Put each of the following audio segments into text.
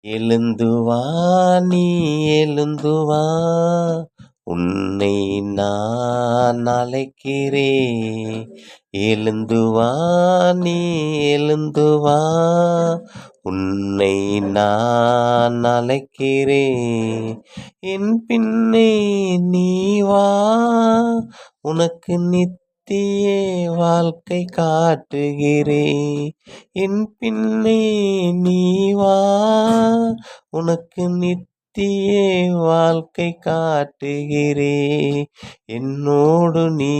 எழுந்து வா நீ எழுந்து வா உன்னை நான் அழைக்கிறேன். எழுந்து வா நீ எழுந்து வா உன்னை நான் அழைக்கிறேன். என் பின்னே நீ வா உனக்கு நித்திய வாழ்க்கை காட்டுகிறேன். என் பின்னே நீ வா உனக்கு நித்திய வாழ்க்கை காட்டுகிறேன். என்னோடு நீ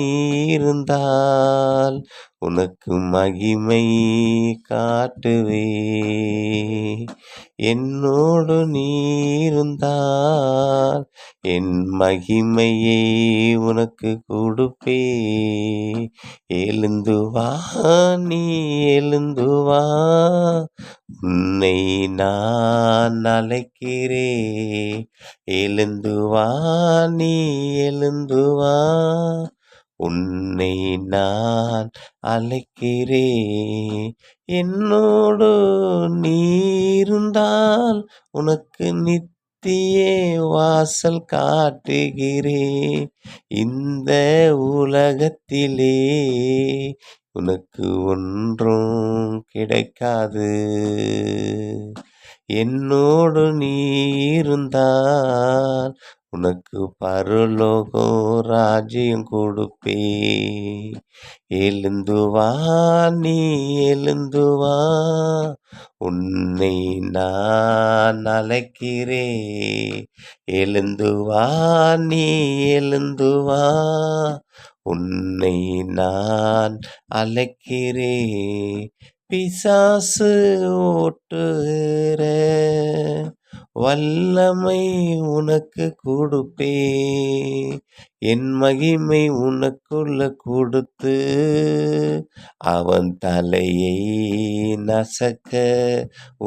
இருந்தால் உனக்கு மகிமை காட்டுவேன். என்னோடு நீ இருந்தால் என் மகிமையை உனக்கு கொடுப்பேன். எழுந்து வா நீ எழுந்து வா உன்னை நான் அழைக்கிறேன். எழுந்து வா நீ எழுந்து வா உன்னை நான் அழைக்கிறேன். என்னோடு நீ இருந்தால் உனக்கு நித்திய வாசல் காட்டுகிறேன். இந்த உலகத்திலே உனக்கு ஒன்றும் கிடைக்காது. என்னோடு நீ இருந்தால் உனக்கு பரலோகம் ராஜ்யம் கொடுப்பேன். எழுந்து வா நீ எழுந்து வா உன்னை நான் அழைக்கிறேன். எழுந்து வா நீ எழுந்து வா உன்னை நான் அழைக்கிறேன். பிசாசு ஓட்டுகிற வல்லமை உனக்கு கொடுப்பேன். என் மகிமை உனக்குள்ள கொடுத்து அவன் தலையை நசக்க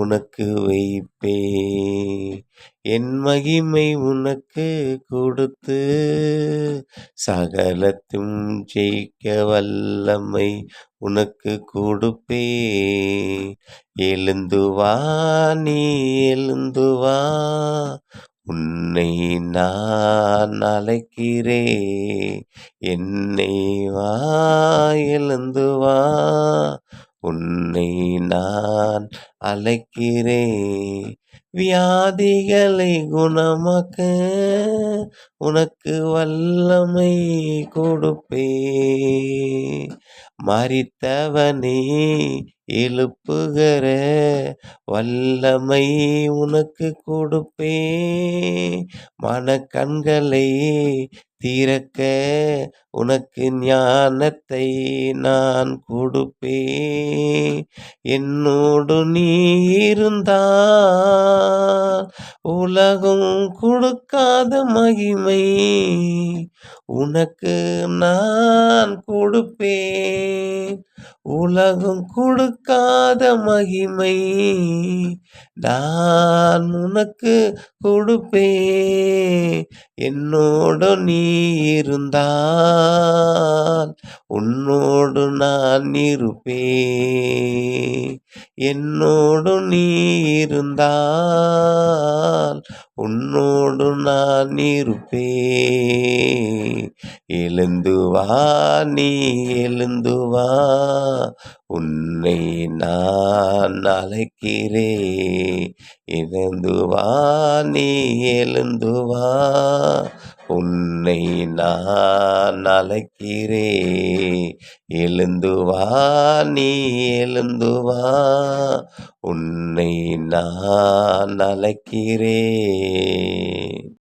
உனக்கு வைப்பேன். என் மகிமை உனக்கு கொடுத்து சகலத்தும் ஜெயிக்க வல்லமை உனக்கு கொடுப்பேன். எழுந்து வா நீ எழுந்து வா உன்னை நான் அழைக்கிறேன். என்னை வா எழுந்து வா உன்னை நான் அழைக்கிறேன். வியாதிகளை குணமாக்க உனக்கு வல்லமை கொடுப்பேன். மரித்தவனே எழுப்புகிற வல்லமை உனக்கு கொடுப்பேன். மனக்கண்களை திறக்க உனக்கு ஞானத்தை நான் கொடுப்பேன். என்னோடு நீ இருந்தால் உலகம் கொடுக்காத மகிமை உனக்கு நான் கொடுப்பேன். உலகம் கொடுக்காத மகிமை நான் உனக்கு கொடுப்பேன். என்னோடு நீ இருந்தால் உன்னோடு நான் இருப்பேன். என்னோடு நீ இருந்தால் உன்னோடு நான் இருப்பேன். எழுந்து வா நீ எழுந்து வா உன்னை நான் அழைக்கிறேன். எழுந்து வா நீ எழுந்து வா உன்னை நான் அழைக்கிறேன். எழுந்து வா நீ எழுந்து வா உன்னை நான் அழைக்கிறேன்.